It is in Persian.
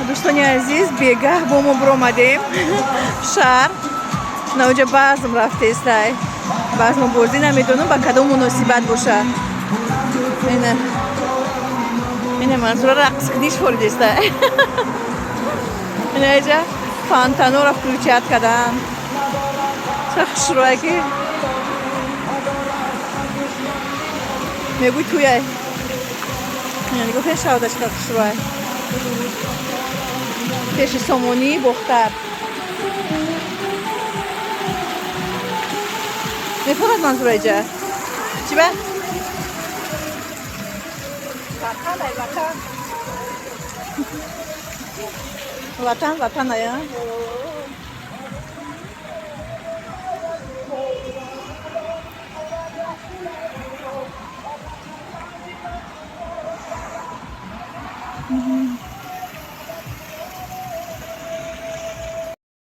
دوستان عزیز بیگاه با ما برآمدیم شهر نوجه بازم رفته استای بازم بردی نمیدونم با کدوم مناسبت باشه اینه منظور رقص کنیش فرد استای اینجا فانتانو را включат کردن چه خوشروه که میگوی توی یعنی گفتن شاودش که خوشروه پیش سومونی بختر میفهمد منظور اینجا چی به؟ وطن وطن وطن